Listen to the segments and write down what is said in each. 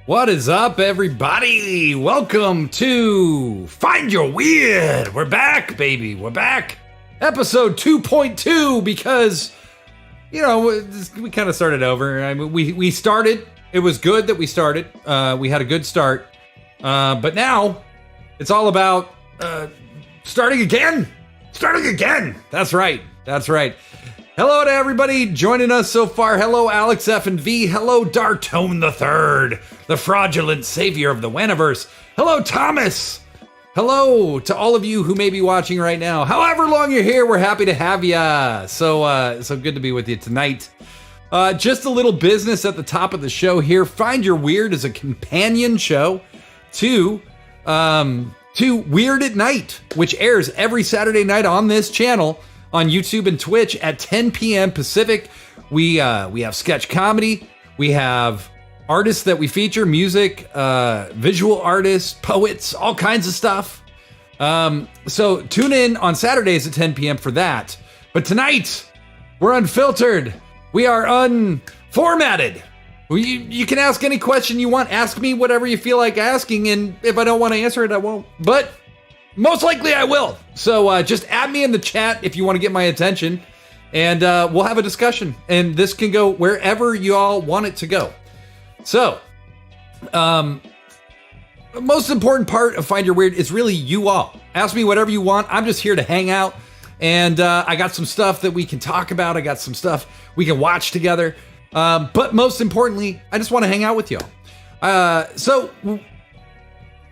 What is up, everybody? Welcome to Find Your Weird. We're back, baby. We're back. Episode 2.2 because, we kind of started over. I mean, we started. It was good that we started. We had a good start. But now it's all about starting again. Starting again. That's right. That's right. Hello to everybody joining us so far. Hello, Alex F and V. Hello, Dartone III, the fraudulent savior of the Waniverse. Hello, Thomas. Hello to all of you who may be watching right now. However long you're here, we're happy to have ya. So good to be with you tonight. Just a little business at the top of the show here. Find Your Weird is a companion show to Weird at Night, which airs every Saturday night on this channel. On YouTube and Twitch at 10 p.m. Pacific. We have sketch comedy. We have artists that we feature, music, visual artists, poets, all kinds of stuff. So tune in on Saturdays at 10 p.m. for that. But tonight, we're unfiltered. We are unformatted. You can ask any question you want. Ask me whatever you feel like asking. And if I don't want to answer it, I won't. But most likely I will. So just add me in the chat if you want to get my attention, and we'll have a discussion. And this can go wherever you all want it to go. So, the most important part of Find Your Weird is really you all. Ask me whatever you want. I'm just here to hang out, and I got some stuff that we can talk about. I got some stuff we can watch together. But most importantly, I just want to hang out with y'all. So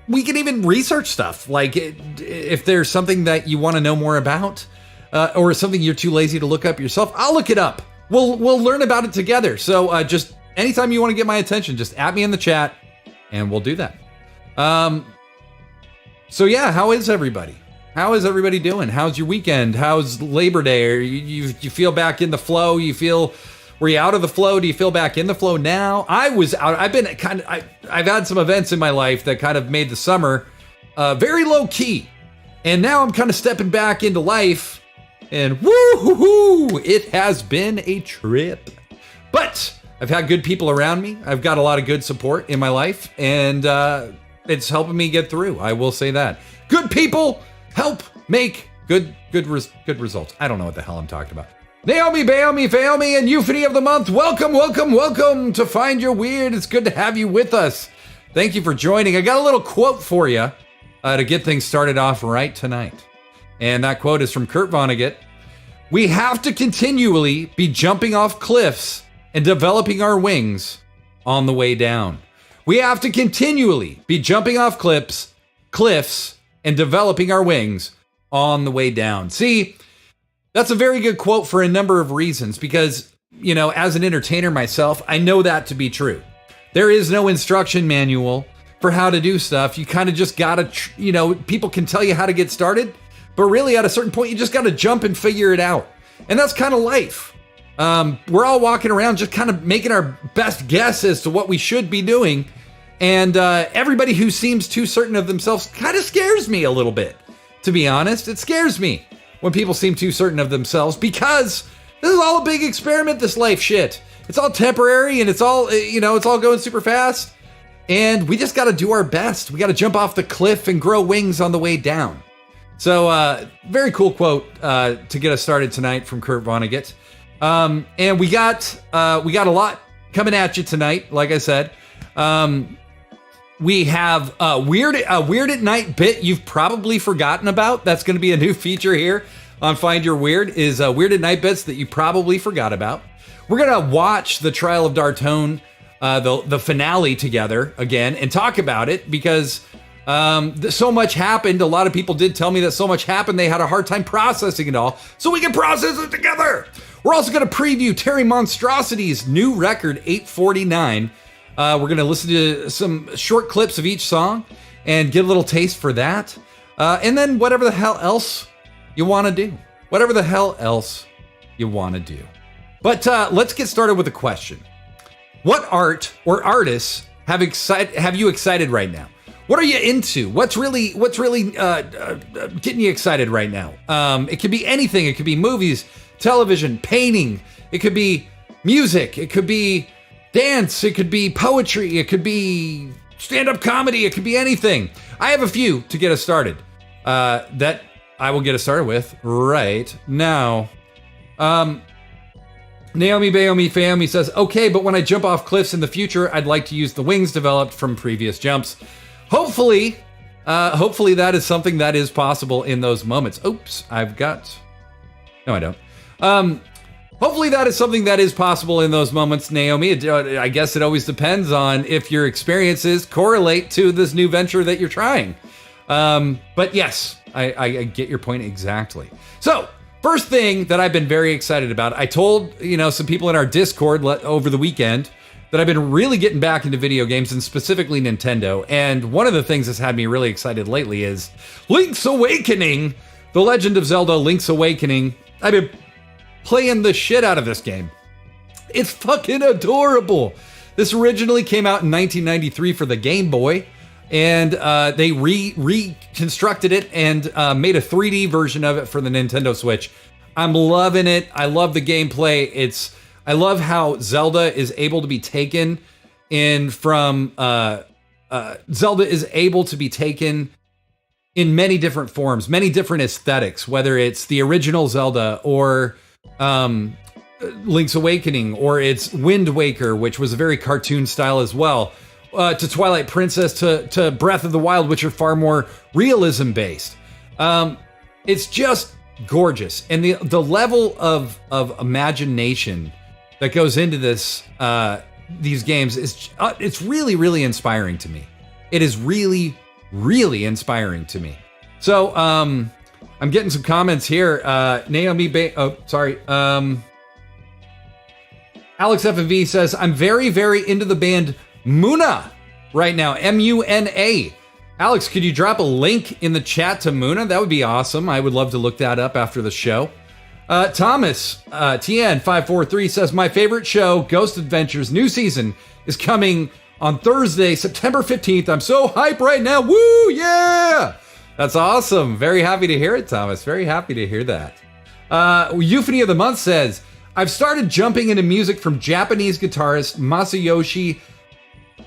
we can even research stuff, like if there's something that you want to know more about, or something you're too lazy to look up yourself, I'll look it up. We'll learn about it together. So just anytime you want to get my attention, just add me in the chat, and we'll do that. So yeah, how is everybody? How is everybody doing? How's your weekend? How's Labor Day? Or you feel back in the flow? Were you out of the flow? Do you feel back in the flow now? I was out. I've had some events in my life that kind of made the summer very low key. And now I'm kind of stepping back into life, and woo-hoo-hoo, it has been a trip. But I've had good people around me. I've got a lot of good support in my life, and it's helping me get through. I will say that. Good people help make good results. I don't know what the hell I'm talking about. Naomi, Baomi, Faomi, and Euphony of the Month, welcome to Find Your Weird. It's good to have you with us. Thank you for joining. I got a little quote for you to get things started off right tonight. And that quote is from Kurt Vonnegut. We have to continually be jumping off cliffs and developing our wings on the way down. We have to continually be jumping off cliffs and developing our wings on the way down. See, that's a very good quote for a number of reasons because, as an entertainer myself, I know that to be true. There is no instruction manual for how to do stuff. You kind of just gotta, people can tell you how to get started, but really at a certain point, you just gotta jump and figure it out. And that's kind of life. We're all walking around just kind of making our best guess as to what we should be doing. And everybody who seems too certain of themselves kind of scares me a little bit, to be honest. It scares me when people seem too certain of themselves, because this is all a big experiment, this life shit. It's all temporary, and it's all, it's all going super fast. And we just got to do our best. We got to jump off the cliff and grow wings on the way down. So, very cool quote to get us started tonight from Kurt Vonnegut. And we got a lot coming at you tonight, like I said. We have a Weird at Night bit you've probably forgotten about. That's going to be a new feature here on Find Your Weird, is Weird at Night bits that you probably forgot about. We're going to watch The Trial of Dartone, the finale together again, and talk about it because so much happened. A lot of people did tell me that so much happened, they had a hard time processing it all, so we can process it together. We're also going to preview Terry Monstrosity's new record, 849. We're going to listen to some short clips of each song and get a little taste for that. And then whatever the hell else you want to do. Whatever the hell else you want to do. But let's get started with a question. What art or artists have you excited right now? What are you into? What's really getting you excited right now? It could be anything. It could be movies, television, painting. It could be music. It could be dance, it could be poetry, it could be stand-up comedy, it could be anything. I have a few to get us started that I will get us started with right now. Naomi Bayomi Fayomi says, okay, but when I jump off cliffs in the future, I'd like to use the wings developed from previous jumps. Hopefully that is something that is possible in those moments. Oops, no, I don't. Hopefully that is something that is possible in those moments, Naomi. I guess it always depends on if your experiences correlate to this new venture that you're trying. But yes, I get your point exactly. So, first thing that I've been very excited about, I told, some people in our Discord over the weekend that I've been really getting back into video games and specifically Nintendo. And one of the things that's had me really excited lately is Link's Awakening, The Legend of Zelda Link's Awakening. I've been playing the shit out of this game. It's fucking adorable. This originally came out in 1993 for the Game Boy, and they reconstructed it and made a 3D version of it for the Nintendo Switch. I'm loving it. I love the gameplay. I love how Zelda is able to be taken in from Zelda is able to be taken in many different forms, many different aesthetics, whether it's the original Zelda or Link's Awakening, or it's Wind Waker, which was a very cartoon style as well, to Twilight Princess, to Breath of the Wild, which are far more realism based. It's just gorgeous, and the level of imagination that goes into these games is it's really, really inspiring to me. It is really, really inspiring to me. So I'm getting some comments here. Alex FV says, I'm very, very into the band Muna right now. Muna. Alex, could you drop a link in the chat to Muna? That would be awesome. I would love to look that up after the show. Thomas, TN543 says, my favorite show, Ghost Adventures, new season is coming on Thursday, September 15th. I'm so hyped right now. Woo, yeah! That's awesome. Very happy to hear it, Thomas. Very happy to hear that. Euphony of the Month says, I've started jumping into music from Japanese guitarist Masayoshi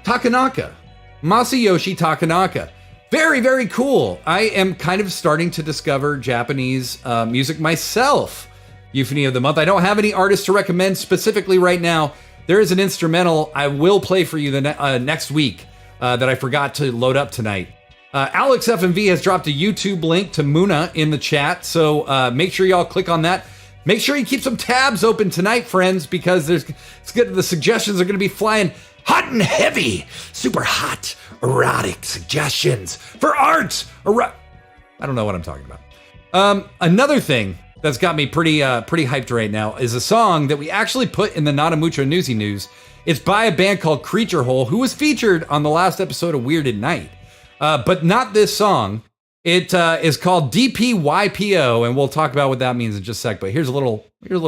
Takanaka. Very, very cool. I am kind of starting to discover Japanese music myself. Euphony of the Month. I don't have any artists to recommend specifically right now. There is an instrumental I will play for you next week that I forgot to load up tonight. Alex FMV has dropped a YouTube link to Muna in the chat, so make sure y'all click on that. Make sure you keep some tabs open tonight, friends, because the suggestions are going to be flying hot and heavy, super hot, erotic suggestions for art. I don't know what I'm talking about. Another thing that's got me pretty hyped right now is a song that we actually put in the Not a Mucho Newsy News. It's by a band called Creature Hole, who was featured on the last episode of Weird at Night. But not this song. It is called DPYPO, and we'll talk about what that means in just a sec. But here's a little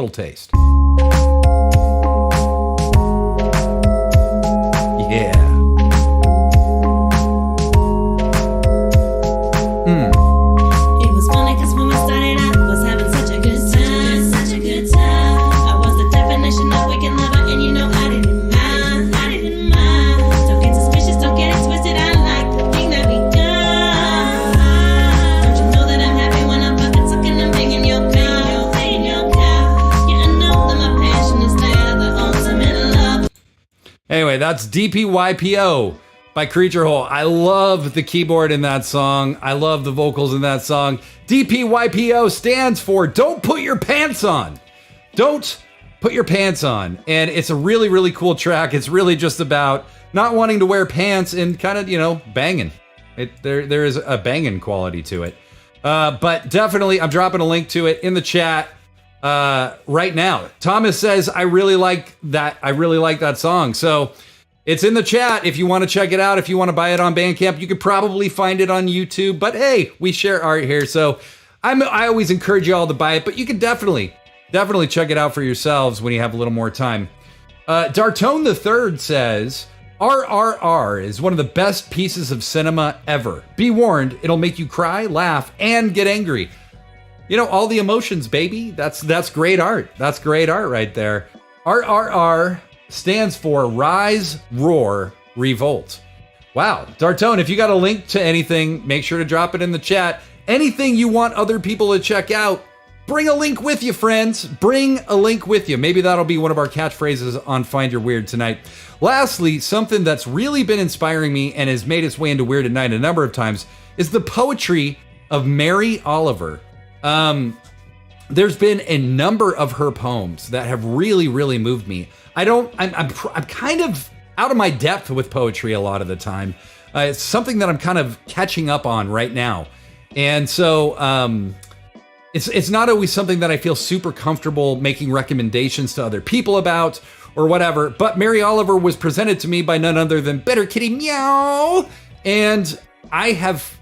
taste. Yeah. It was funny because when we started out, was having such a good time. I was the definition of wicked lover, and I didn't mind. Don't get suspicious, don't get it twisted. I like the thing that we done. Don't you know that I'm happy when I'm fucking sucking and banging your cow, Yeah, I know that my passion is that of the ultimate love. Anyway, that's DPYPO by Creature Hole. I love the keyboard in that song. I love the vocals in that song. DPYPO stands for Don't Put Your Pants On. Don't put your pants on. And it's a really, really cool track. It's really just about not wanting to wear pants and kind of, banging. There is a banging quality to it. But definitely, I'm dropping a link to it in the chat right now. Thomas says, I really like that song. So it's in the chat if you want to check it out. If you want to buy it on Bandcamp, you could probably find it on YouTube. But hey, we share art here, so I always encourage you all to buy it. But you can definitely check it out for yourselves when you have a little more time. Dartone III says, RRR is one of the best pieces of cinema ever. Be warned, it'll make you cry, laugh, and get angry. All the emotions, baby. That's great art. That's great art right there. RRR stands for Rise, Roar, Revolt. Wow. Dartone, if you got a link to anything, make sure to drop it in the chat. Anything you want other people to check out, bring a link with you, friends. Bring a link with you. Maybe that'll be one of our catchphrases on Find Your Weird tonight. Lastly, something that's really been inspiring me and has made its way into Weird at Night a number of times is the poetry of Mary Oliver. There's been a number of her poems that have really, really moved me. I'm kind of out of my depth with poetry a lot of the time. It's something that I'm kind of catching up on right now. And so it's not always something that I feel super comfortable making recommendations to other people about or whatever. But Mary Oliver was presented to me by none other than Better Kitty Meow. And I have,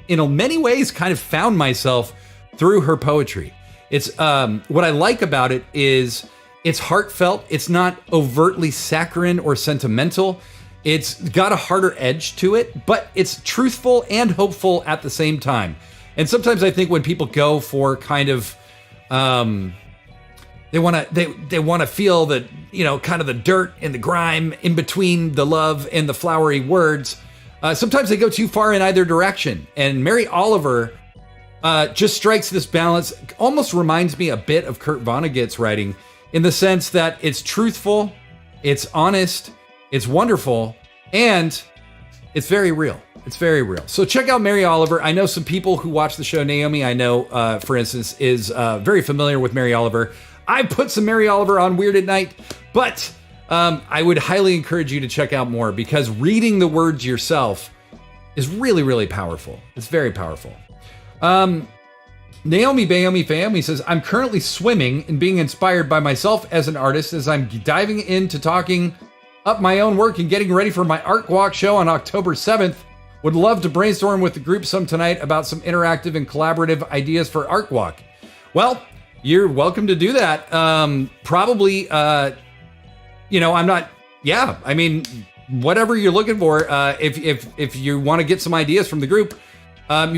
in many ways, kind of found myself through her poetry. It's what I like about it is it's heartfelt. It's not overtly saccharine or sentimental. It's got a harder edge to it, but it's truthful and hopeful at the same time. And sometimes I think when people go for kind of, they want to feel that, kind of the dirt and the grime in between the love and the flowery words. Sometimes they go too far in either direction. And Mary Oliver just strikes this balance. Almost reminds me a bit of Kurt Vonnegut's writing in the sense that it's truthful, it's honest, it's wonderful, and it's very real. It's very real. So check out Mary Oliver. I know some people who watch the show. Naomi, I know, for instance, is very familiar with Mary Oliver. I put some Mary Oliver on Weird at Night, but I would highly encourage you to check out more because reading the words yourself is really, really powerful. It's very powerful. Naomi Bayomi Fayomi says, I'm currently swimming and being inspired by myself as an artist as I'm diving into talking up my own work and getting ready for my Art Walk show on October 7th. Would love to brainstorm with the group some tonight about some interactive and collaborative ideas for Art Walk. Well, you're welcome to do that. Probably, I'm not, I mean, whatever you're looking for, if you want to get some ideas from the group,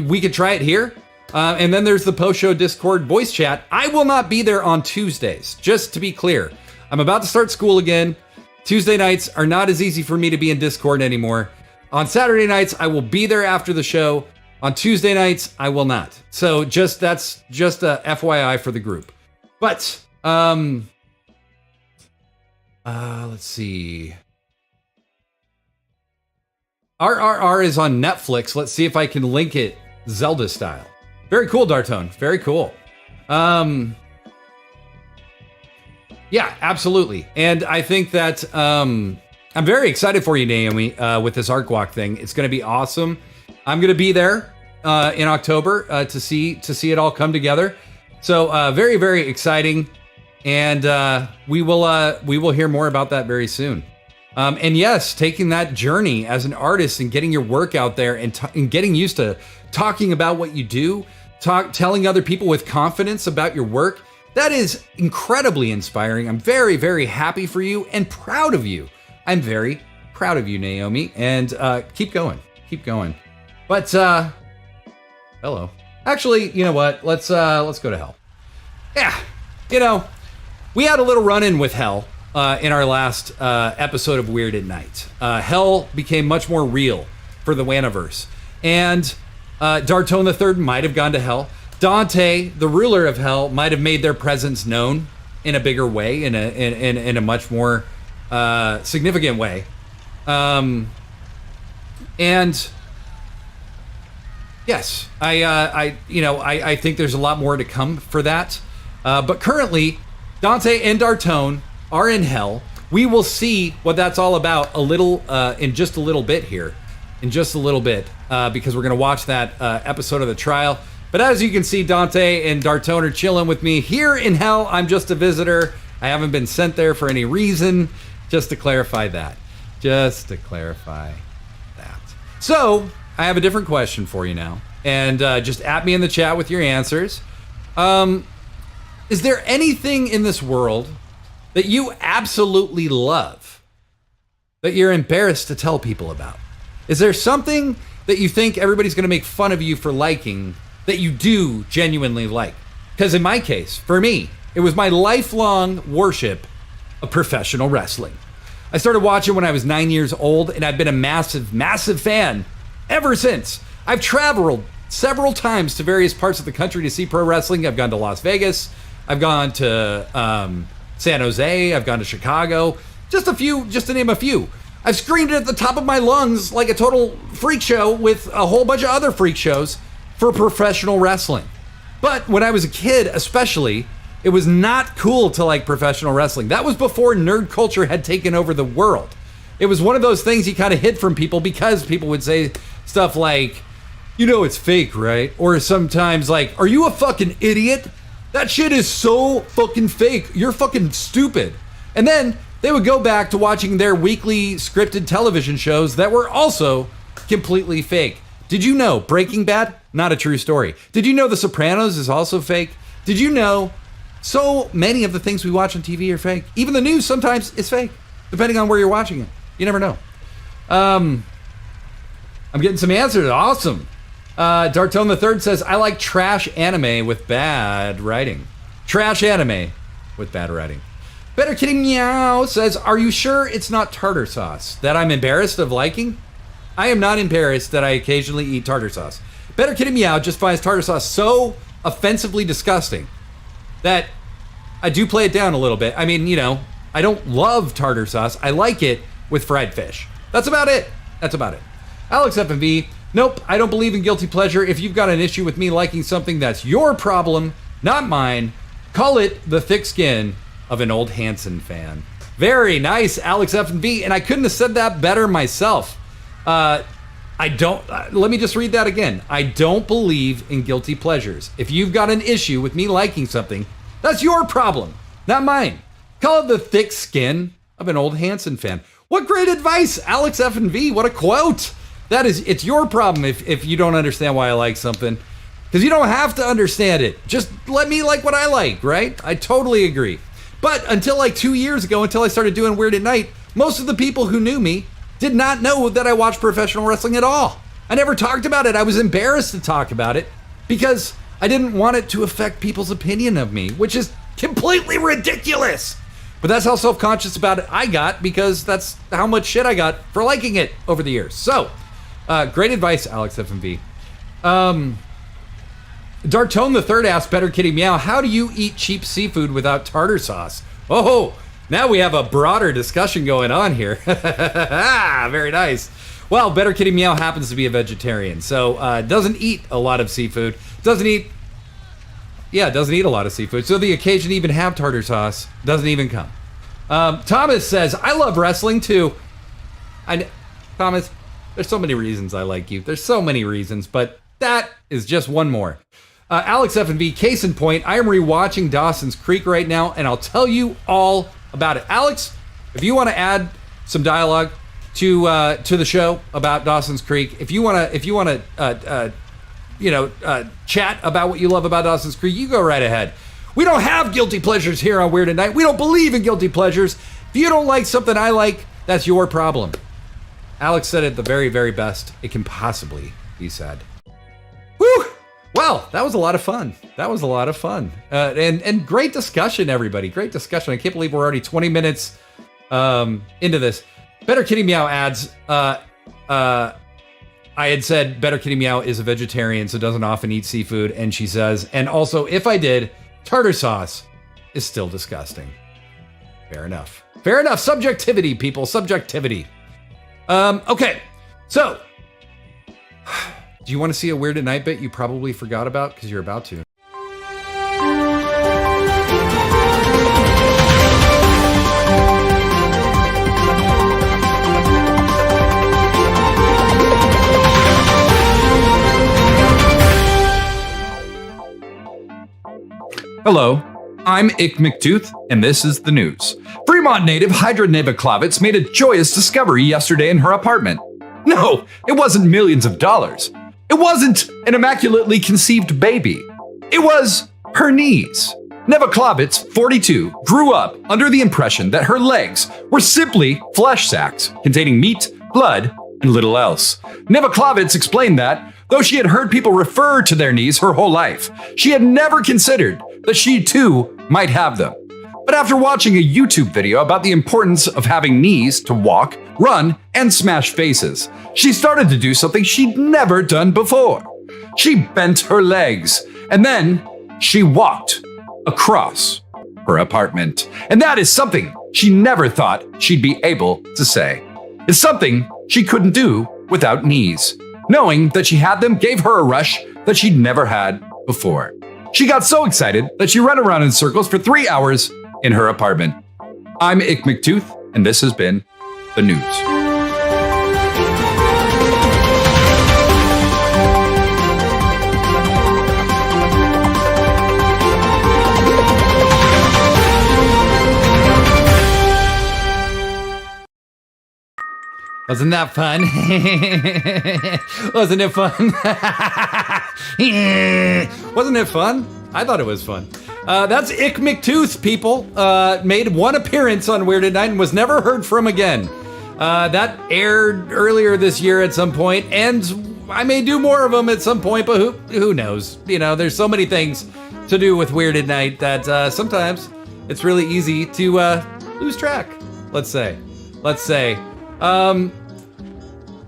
we could try it here. And then there's the post-show Discord voice chat. I will not be there on Tuesdays, just to be clear. I'm about to start school again. Tuesday nights are not as easy for me to be in Discord anymore. On Saturday nights, I will be there after the show. On Tuesday nights, I will not. So that's just a FYI for the group. But, let's see. RRR is on Netflix. Let's see if I can link it Zelda style. Very cool, Dartone. Very cool. Yeah, absolutely. And I think that I'm very excited for you, Naomi, with this Art Walk thing. It's going to be awesome. I'm going to be there in October to see it all come together. So very, very exciting. And we will hear more about that very soon. And yes, taking that journey as an artist and getting your work out there and getting used to talking about what you do, telling other people with confidence about your work, that is incredibly inspiring. I'm very, very happy for you and proud of you. I'm very proud of you, Naomi, and keep going. But hello. Actually, you know what? Let's go to hell. Yeah, we had a little run-in with hell in our last episode of Weird at Night. Hell became much more real for the Wanaverse, and Dartone III might have gone to hell. Dante, the ruler of hell, might have made their presence known in a bigger way, in a much more significant way. And yes, I think there's a lot more to come for that. But currently, Dante and Dartone are in hell. We will see what that's all about in just a little bit here. Because we're going to watch that episode of the trial. But as you can see, Dante and Dartone are chilling with me here in hell. I'm just a visitor. I haven't been sent there for any reason. Just to clarify that. So, I have a different question for you now. And just at me in the chat with your answers. Is there anything in this world that you absolutely love that you're embarrassed to tell people about? Is there something that you think everybody's going to make fun of you for liking that you do genuinely like? Because in my case, for me, it was my lifelong worship of professional wrestling. I started watching when I was 9 years old, and I've been a massive, massive fan ever since. I've traveled several times to various parts of the country to see pro wrestling. I've gone to Las Vegas. I've gone to San Jose. I've gone to Chicago. Just to name a few. I've screamed it at the top of my lungs like a total freak show with a whole bunch of other freak shows for professional wrestling. But when I was a kid, especially, it was not cool to like professional wrestling. That was before nerd culture had taken over the world. It was one of those things you kind of hid from people because people would say stuff like, you know it's fake, right? Or sometimes like, are you a fucking idiot? That shit is so fucking fake. You're fucking stupid. And then they would go back to watching their weekly scripted television shows that were also completely fake. Did you know Breaking Bad? Not a true story. Did you know The Sopranos is also fake? Did you know so many of the things we watch on TV are fake? Even the news sometimes is fake, depending on where you're watching it. You never know. I'm getting some answers. Awesome. Dartone the Third says, I like trash anime with bad writing. Trash anime with bad writing. Better Kitty Meow says, are you sure it's not tartar sauce that I'm embarrassed of liking? I am not embarrassed that I occasionally eat tartar sauce. Better Kitty Meow just finds tartar sauce so offensively disgusting that I do play it down a little bit. I mean, you know, I don't love tartar sauce. I like it with fried fish. That's about it. Alex FMV, nope, I don't believe in guilty pleasure. If you've got an issue with me liking something, that's your problem, not mine. Call it the thick skin of an old Hanson fan. Very nice, Alex FMV, and I couldn't have said that better myself. Let me just read that again. I don't believe in guilty pleasures. If you've got an issue with me liking something, that's your problem, not mine. Call it the thick skin of an old Hanson fan. What great advice, Alex F&V. What a quote. It's your problem if you don't understand why I like something. Because you don't have to understand it. Just let me like what I like, right? I totally agree. But until like 2 years ago, until I started doing Weird at Night, most of the people who knew me did not know that I watched professional wrestling at all. I never talked about it. I was embarrassed to talk about it because I didn't want it to affect people's opinion of me, which is completely ridiculous. But that's how self-conscious about it I got because that's how much shit I got for liking it over the years. So, great advice, Alex FMV. Dartone the Third asked Better Kitty Meow, how do you eat cheap seafood without tartar sauce? Oh, now we have a broader discussion going on here. Very nice. Well, Better Kitty Meow happens to be a vegetarian, so doesn't eat a lot of seafood. Doesn't eat a lot of seafood. So the occasion to even have tartar sauce doesn't even come. Thomas says, I love wrestling too. Thomas, there's so many reasons I like you. There's so many reasons, but that is just one more. Alex F&V, case in point, I am rewatching Dawson's Creek right now, and I'll tell you all about it. Alex, if you want to add some dialogue to the show about Dawson's Creek, if you want to chat about what you love about Dawson's Creek, you go right ahead. We don't have guilty pleasures here on Weird at Night. We don't believe in guilty pleasures. If you don't like something I like, that's your problem. Alex said it the very, very best it can possibly be said. Whew! Well, that was a lot of fun. And great discussion, everybody. Great discussion. I can't believe we're already 20 minutes into this. Better Kitty Meow adds, I had said Better Kitty Meow is a vegetarian, so doesn't often eat seafood. And she says, and also, if I did, tartar sauce is still disgusting. Fair enough. Subjectivity, people. Subjectivity. Okay. So, do you want to see a Weird at Night bit you probably forgot about? Because you're about to. Hello, I'm Ick McTooth, and this is the news. Fremont native Hydra Neva-Klavitz made a joyous discovery yesterday in her apartment. No, it wasn't millions of dollars. It wasn't an immaculately conceived baby. It was her knees. Neva-Klavitz, 42, grew up under the impression that her legs were simply flesh sacks containing meat, blood, and little else. Neva-Klavitz explained that, though she had heard people refer to their knees her whole life, she had never considered that she too might have them. But after watching a YouTube video about the importance of having knees to walk, run, and smash faces, she started to do something she'd never done before. She bent her legs, and then she walked across her apartment. And that is something she never thought she'd be able to say. It's something she couldn't do without knees. Knowing that she had them gave her a rush that she'd never had before. She got so excited that she ran around in circles for 3 hours in her apartment. I'm Ick McTooth, and this has been the news. Wasn't that fun? Wasn't it fun? Wasn't it fun? I thought it was fun. That's Ick McTooth, people. Made one appearance on Weird at Night and was never heard from again. That aired earlier this year at some point, and I may do more of them at some point, but who knows? You know, there's so many things to do with Weird at Night that sometimes it's really easy to lose track, let's say.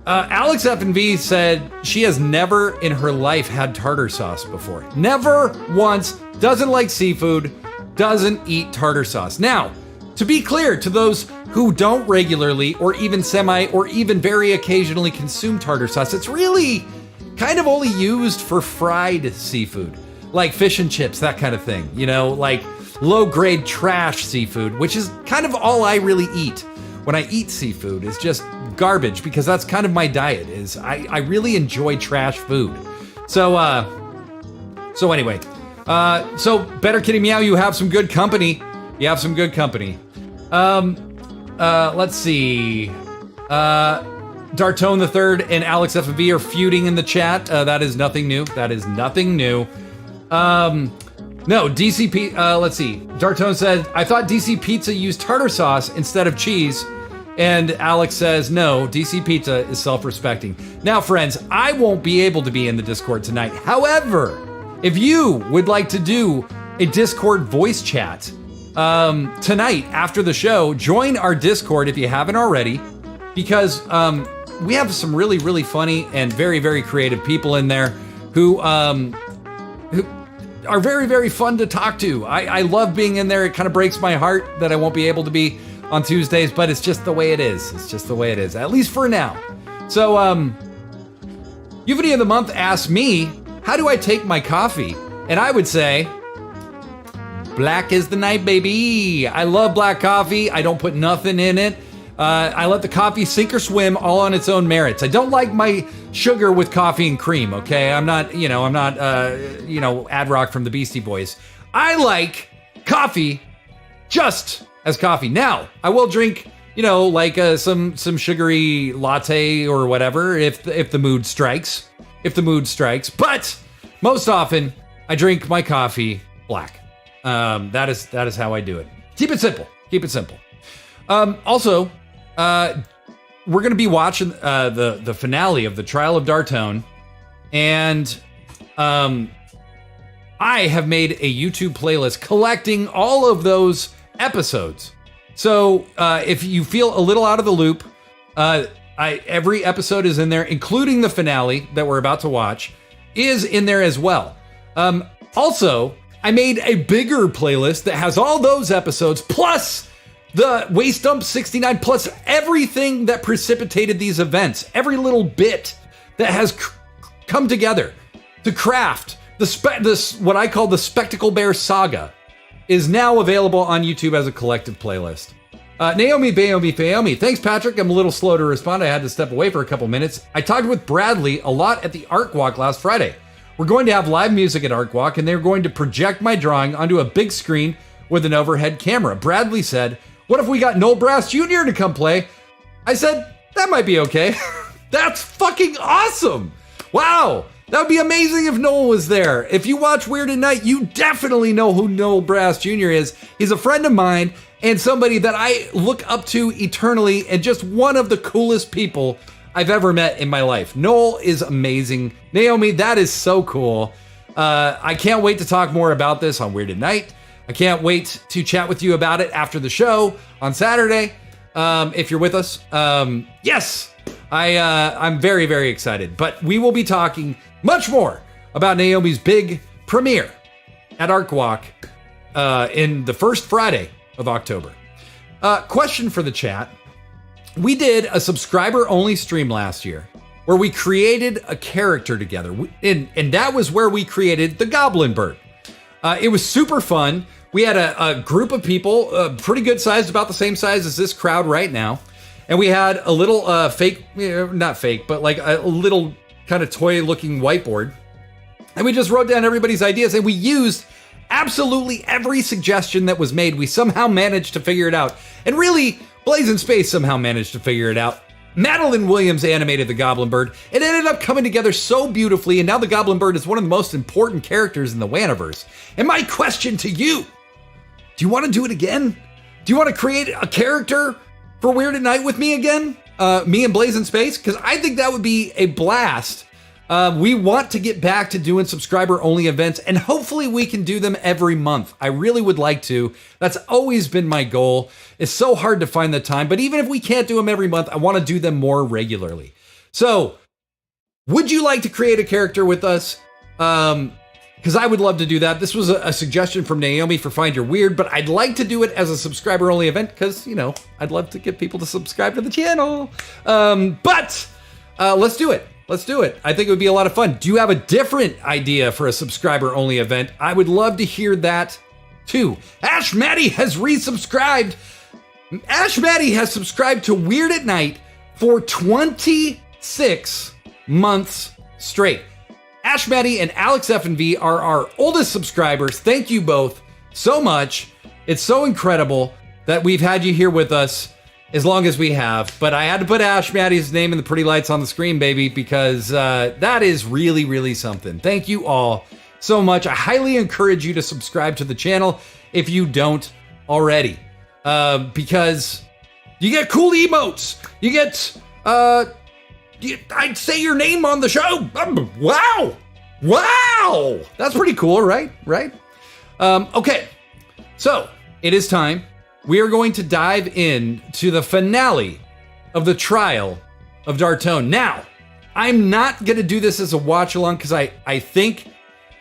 Alex F&V said she has never in her life had tartar sauce before. Never once, doesn't like seafood, doesn't eat tartar sauce. Now, to be clear to those who don't regularly or even semi or even very occasionally consume tartar sauce, it's really kind of only used for fried seafood, like fish and chips, that kind of thing. You know, like low-grade trash seafood, which is kind of all I really eat. When I eat seafood, is just garbage, because that's kind of my diet. Is I really enjoy trash food. So anyway, so Better Kitty Meow, you have some good company. Let's see. Dartone the Third and Alex FV are feuding in the chat. That is nothing new. No, DCP, let's see. Dartone said, I thought DC Pizza used tartar sauce instead of cheese. And Alex says, no, DC Pizza is self-respecting. Now, friends, I won't be able to be in the Discord tonight. However, if you would like to do a Discord voice chat tonight after the show, join our Discord if you haven't already, because we have some really, really funny and very, very creative people in there who are very, very fun to talk to. I love being in there. It kind of breaks my heart that I won't be able to be on Tuesdays, but it's just the way it is. At least for now. So, Uvity of the Month asked me, how do I take my coffee? And I would say, black is the night, baby. I love black coffee. I don't put nothing in it. I let the coffee sink or swim all on its own merits. I don't like my sugar with coffee and cream, okay? I'm not Ad Rock from the Beastie Boys. I like coffee just as coffee. Now, I will drink, some sugary latte or whatever if the mood strikes. But most often, I drink my coffee black. That is how I do it. Keep it simple. Also, we're going to be watching the finale of the Trial of Dartone, and I have made a YouTube playlist collecting all of those episodes. So if you feel a little out of the loop, every episode is in there, including the finale that we're about to watch, is in there as well. Also, I made a bigger playlist that has all those episodes, plus the Waste Dump 69, plus everything that precipitated these events, every little bit that has come together to craft this what I call the Spectacle Bear Saga, is now available on YouTube as a collective playlist. Naomi, thanks, Patrick. I'm a little slow to respond. I had to step away for a couple minutes. I talked with Bradley a lot at the Art Walk last Friday. We're going to have live music at Art Walk, and they're going to project my drawing onto a big screen with an overhead camera. Bradley said, what if we got Noel Brass Jr. to come play? I said, that might be okay. That's fucking awesome. Wow. That would be amazing if Noel was there. If you watch Weird at Night, you definitely know who Noel Brass Jr. is. He's a friend of mine and somebody that I look up to eternally, and just one of the coolest people I've ever met in my life. Noel is amazing. Naomi, that is so cool. I can't wait to talk more about this on Weird at Night. I can't wait to chat with you about it after the show on Saturday. If you're with us, yes, I'm very, very excited. But we will be talking much more about Naomi's big premiere at Arc Walk in the first Friday of October. Question for the chat. We did a subscriber-only stream last year where we created a character together. And that was where we created the Goblin Bird. It was super fun. We had a group of people, pretty good sized, about the same size as this crowd right now. And we had a little fake, not fake, but like a little kind of toy-looking whiteboard. And we just wrote down everybody's ideas, and we used absolutely every suggestion that was made. We somehow managed to figure it out. And really, Blazing Space somehow managed to figure it out. Madeline Williams animated the Goblin Bird. It ended up coming together so beautifully, and now the Goblin Bird is one of the most important characters in the Waniverse. And my question to you, do you want to do it again? Do you want to create a character for Weird at Night with me again? Me and Blazing Space? Because I think that would be a blast. We want to get back to doing subscriber-only events, and hopefully we can do them every month. I really would like to. That's always been my goal. It's so hard to find the time, but even if we can't do them every month, I want to do them more regularly. So, would you like to create a character with us? Because I would love to do that. This was a suggestion from Naomi for Find Your Weird, but I'd like to do it as a subscriber-only event because, I'd love to get people to subscribe to the channel. But let's do it. Let's do it. I think it would be a lot of fun. Do you have a different idea for a subscriber-only event? I would love to hear that too. Ash Maddie has resubscribed. Ash Maddie has subscribed to Weird at Night for 26 months straight. Ash Maddie and Alex F&V are our oldest subscribers. Thank you both so much. It's so incredible that we've had you here with us as long as we have. But I had to put Ash Maddie's name in the pretty lights on the screen, baby, because that is really, really something. Thank you all so much. I highly encourage you to subscribe to the channel if you don't already, because you get cool emotes. You get... I'd say your name on the show. Wow. That's pretty cool, right? Okay. So it is time. We are going to dive in to the finale of the Trial of Dartone. Now, I'm not going to do this as a watch along because I think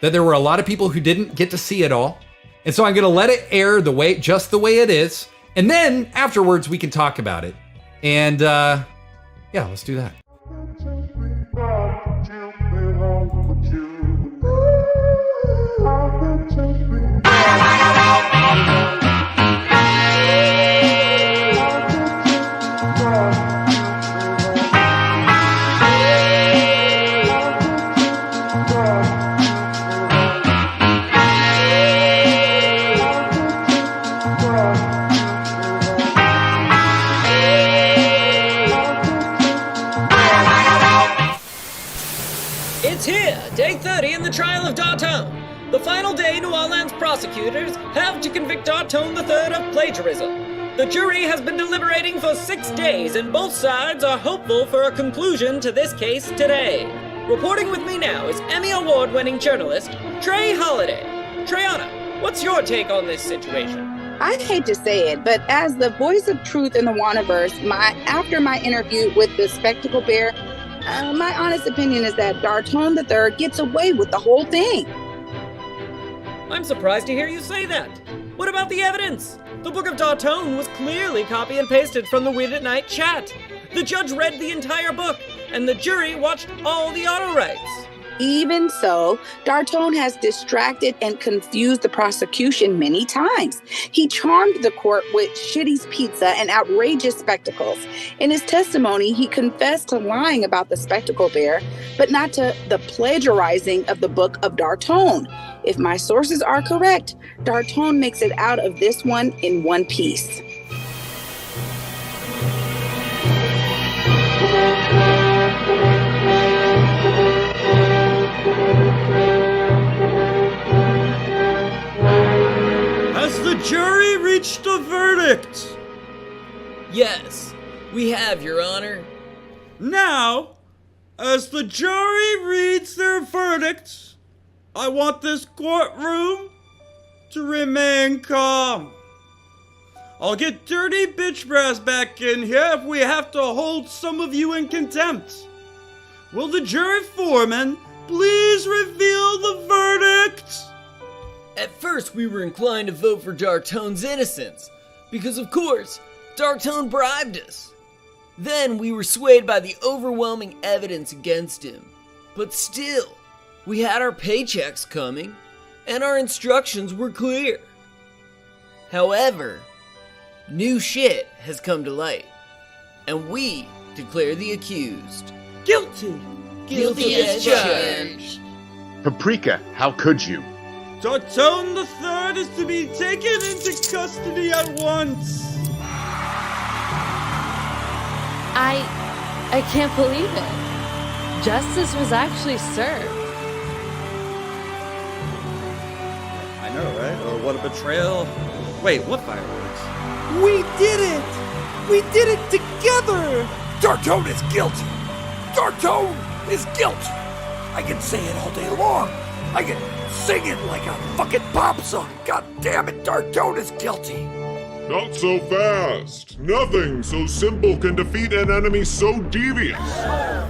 that there were a lot of people who didn't get to see it all. And so I'm going to let it air just the way it is. And then afterwards we can talk about it. And yeah, let's do that. Day 30 in the trial of Dartone. The final day, New Orleans prosecutors have to convict Dartone III of plagiarism. The jury has been deliberating for 6 days, and both sides are hopeful for a conclusion to this case today. Reporting with me now is Emmy Award-winning journalist Trey Holiday. Treyana, what's your take on this situation? I hate to say it, but as the voice of truth in the Waniverse, after my interview with the Spectacle Bear, my honest opinion is that Dartone III gets away with the whole thing. I'm surprised to hear you say that. What about the evidence? The Book of Dartone was clearly copy and pasted from the Weird at Night chat. The judge read the entire book, and the jury watched all the auto rights. Even so, Dartone has distracted and confused the prosecution many times. He charmed the court with Shitty's Pizza and outrageous spectacles. In his testimony, he confessed to lying about the Spectacle Bear, but not to the plagiarizing of the Book of Dartone. If my sources are correct, Dartone makes it out of this one in one piece. Has the jury reached a verdict? Yes, we have, Your Honor. Now, as the jury reads their verdicts, I want this courtroom to remain calm. I'll get Dirty Bitch Brass back in here if we have to hold some of you in contempt. Will the jury foreman please reveal the verdict? At first, we were inclined to vote for Dartone's innocence, because of course, Dartone bribed us. Then we were swayed by the overwhelming evidence against him. But still, we had our paychecks coming, and our instructions were clear. However, new shit has come to light, and we declare the accused Guilty. guilty as charged. Paprika, how could you? Dartone III is to be taken into custody at once. I can't believe it. Justice was actually served. I know, right? Oh, what a betrayal. Wait, what fireworks? We did it! We did it together! Dartone is guilty! Dartone is guilty! I can say it all day long. I can sing it like a fucking pop song. God damn it, Dartone is guilty! Not so fast. Nothing so simple can defeat an enemy so devious.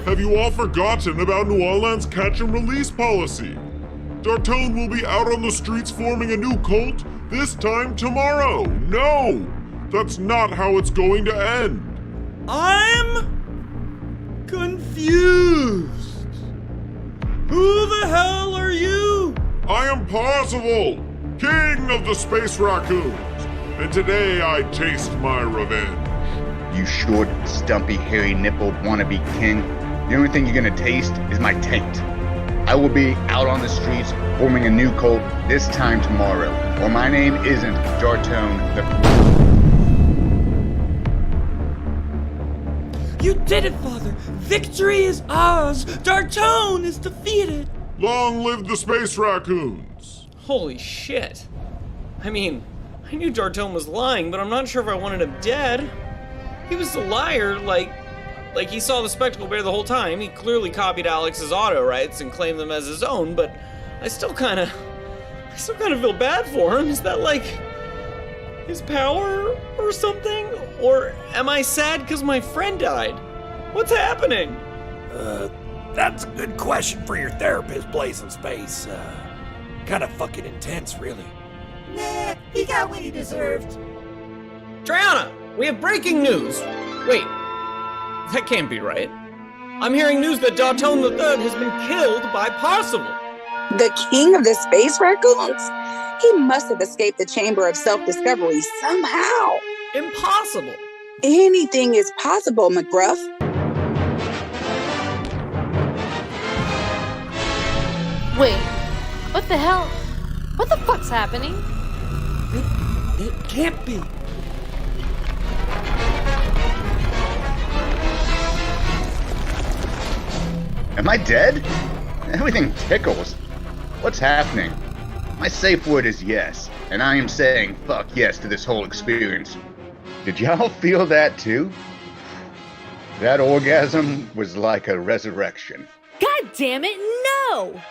Have you all forgotten about New Orleans' catch and release policy? Dartone will be out on the streets forming a new cult, this time tomorrow. No! That's not how it's going to end. I'm confused. Who the hell are you? I am Parzival, king of the Space Raccoons, and today I taste my revenge. You short, stumpy, hairy-nippled wannabe king. The only thing you're gonna taste is my taint. I will be out on the streets forming a new cult this time tomorrow, or my name isn't Dartone the... You did it, Father! Victory is ours! Dartone is defeated! Long live the Space Raccoons! Holy shit. I mean, I knew Dartone was lying, but I'm not sure if I wanted him dead. He was a liar, like he saw the spectacle bear the whole time. He clearly copied Alex's auto rights and claimed them as his own, but I still kind of feel bad for him. Is that like his power or something? Or am I sad because my friend died? What's happening? That's a good question for your therapist, Blazing Space. Kinda fucking intense, really. Nah, he got what he deserved. Triana, we have breaking news. Wait, that can't be right. I'm hearing news that Dartone III has been killed by Parzival. The king of the Space Raccoons? He must have escaped the Chamber of Self-Discovery somehow. Impossible. Anything is possible, McGruff. Wait, what the hell? What the fuck's happening? It can't be. Am I dead? Everything tickles. What's happening? My safe word is yes, and I am saying fuck yes to this whole experience. Did y'all feel that too? That orgasm was like a resurrection. God damn it, no!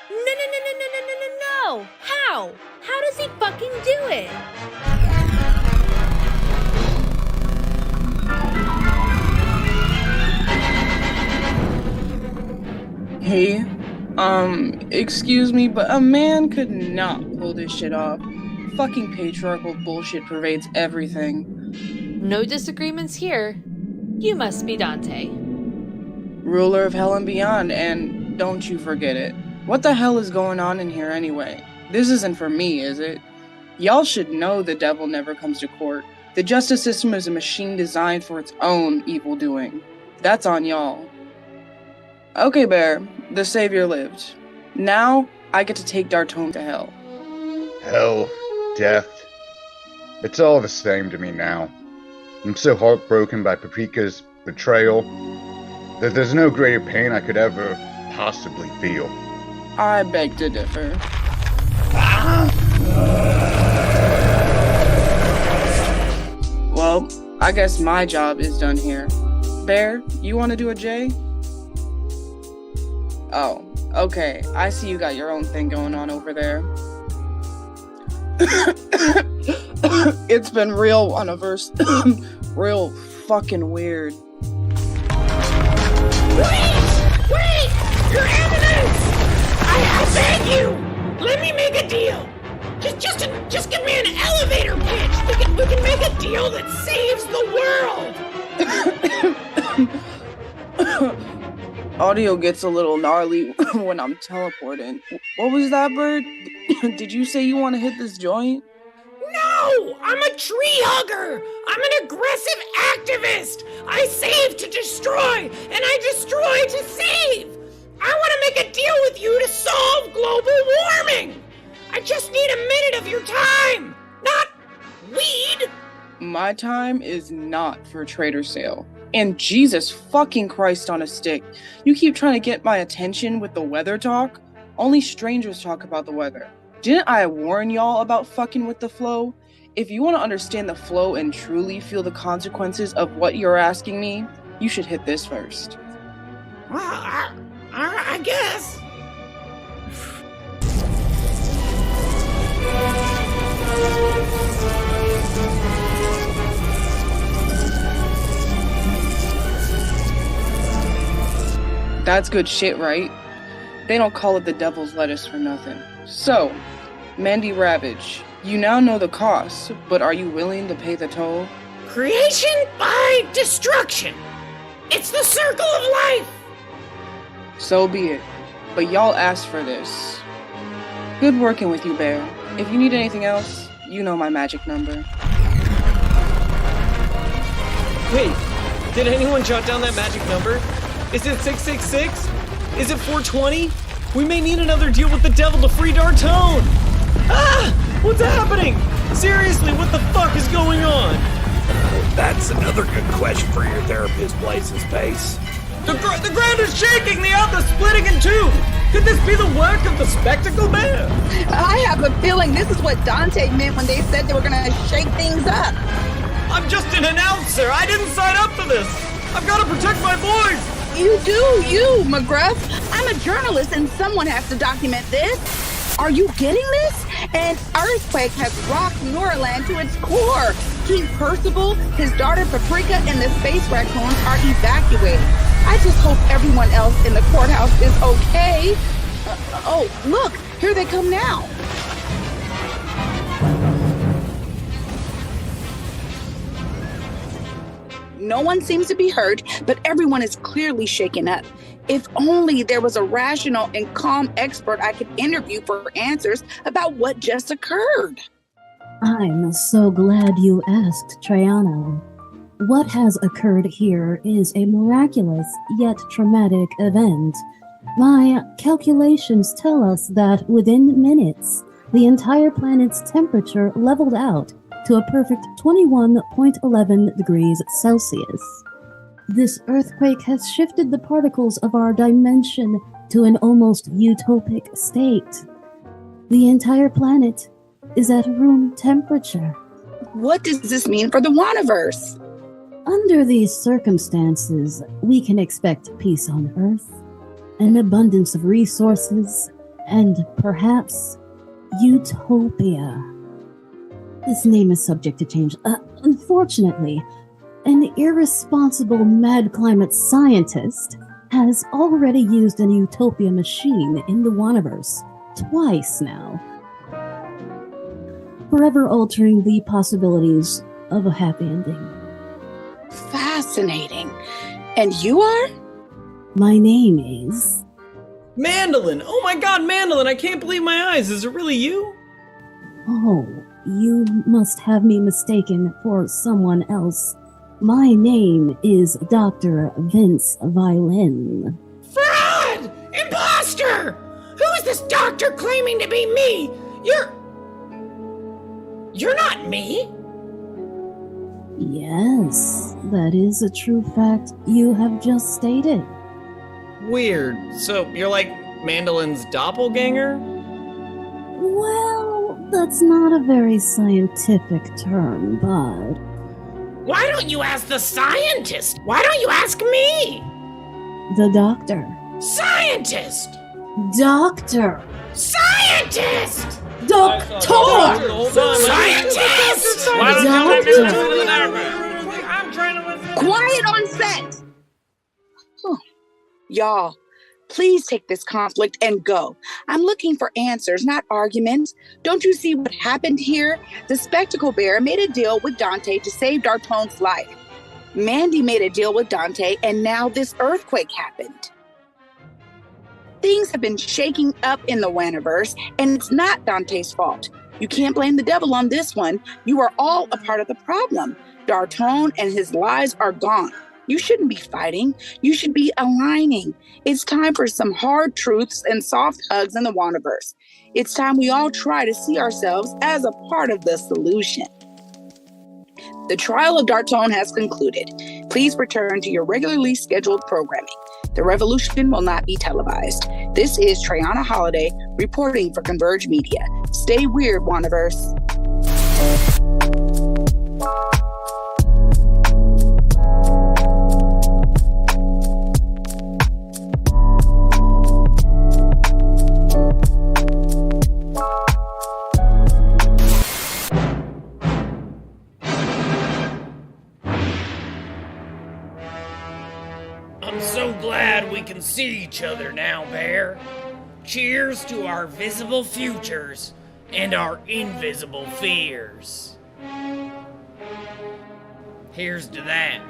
No! How? How does he fucking do it? Hey, excuse me, but a man could not pull this shit off. Fucking patriarchal bullshit pervades everything. No disagreements here. You must be Dante. Ruler of hell and beyond, and don't you forget it. What the hell is going on in here anyway? This isn't for me, is it? Y'all should know the devil never comes to court. The justice system is a machine designed for its own evil doing. That's on y'all. Okay, Bear, the savior lived. Now, I get to take Dartone to hell. Hell, death. It's all the same to me now. I'm so heartbroken by Paprika's betrayal that there's no greater pain I could ever possibly feel. I beg to differ. Well, I guess my job is done here. Bear, you want to do a J? Oh, okay. I see you got your own thing going on over there. It's been real universe. Real fucking weird. Wait! Your ambulance! I beg you! Let me make a deal. Just give me an elevator pitch. We can make a deal that saves the world. Audio gets a little gnarly when I'm teleporting. What was that, Bird? Did you say you want to hit this joint? No! I'm a tree hugger! I'm an aggressive activist! I save to destroy, and I destroy to save! I want to make a deal with you to solve global warming! I just need a minute of your time! Not weed! My time is not for traitor sale. And Jesus fucking Christ on a stick. You keep trying to get my attention with the weather talk? Only strangers talk about the weather. Didn't I warn y'all about fucking with the flow? If you want to understand the flow and truly feel the consequences of what you're asking me, you should hit this first. Well, I guess. That's good shit, right? They don't call it the devil's lettuce for nothing. So, Mandy Ravage, you now know the cost, but are you willing to pay the toll? Creation by destruction. It's the circle of life. So be it. But y'all asked for this. Good working with you, Bear. If you need anything else, you know my magic number. Wait, did anyone jot down that magic number? Is it 666? Is it 420? We may need another deal with the devil to free Dartone! Ah! What's happening? Seriously, what the fuck is going on? That's another good question for your therapist, Blazing Space. The ground is shaking! The earth is splitting in two! Could this be the work of the Spectacle Man? I have a feeling this is what Dante meant when they said they were gonna shake things up. I'm just an announcer! I didn't sign up for this! I've gotta protect my voice! You do, you, McGruff. I'm a journalist and someone has to document this. Are you getting this? An earthquake has rocked Norland to its core. King Percival, his daughter Paprika, and the space raccoons are evacuated. I just hope everyone else in the courthouse is okay. Oh, look, here they come now. No one seems to be hurt, but everyone is clearly shaken up. If only there was a rational and calm expert I could interview for answers about what just occurred. I'm so glad you asked, Triano. What has occurred here is a miraculous yet traumatic event. My calculations tell us that within minutes, the entire planet's temperature leveled out to a perfect 21.11 degrees Celsius. This earthquake has shifted the particles of our dimension to an almost utopic state. The entire planet is at room temperature. What does this mean for the Waniverse? Under these circumstances, we can expect peace on Earth, an abundance of resources, and perhaps utopia. This name is subject to change. Unfortunately, an irresponsible mad climate scientist has already used an utopia machine in the Waniverse twice now, forever altering the possibilities of a happy ending. Fascinating. And you are? My name is... Mandolin! Oh my god, Mandolin! I can't believe my eyes! Is it really you? Oh, you must have me mistaken for someone else. My name is Dr. Vince Violin. Fraud! Imposter! Who is this doctor claiming to be me? You're not me? Yes, that is a true fact you have just stated. Weird. So, you're like Mandolin's doppelganger? Well, that's not a very scientific term, but... Why don't you ask the scientist? Why don't you ask me? The doctor. Scientist! Doctor! Scientist! Doctor! Scientist! Why don't you let me Doctor. listen to the narrative? I'm trying to listen. Quiet on set! Y'all, please take this conflict and go. I'm looking for answers, not arguments. Don't you see what happened here? The Spectacle Bear made a deal with Dante to save Dartone's life. Mandy made a deal with Dante, and now this earthquake happened. Things have been shaking up in the Wanaverse, and it's not Dante's fault. You can't blame the devil on this one. You are all a part of the problem. Dartone and his lies are gone. You shouldn't be fighting. You should be aligning. It's time for some hard truths and soft hugs in the Wanaverse. It's time we all try to see ourselves as a part of the solution. The trial of Dartone has concluded. Please return to your regularly scheduled programming. The revolution will not be televised. This is Triana Holiday reporting for Converge Media. Stay weird, Wanaverse. I'm so glad we can see each other now, Bear. Cheers to our visible futures and our invisible fears. Here's to that.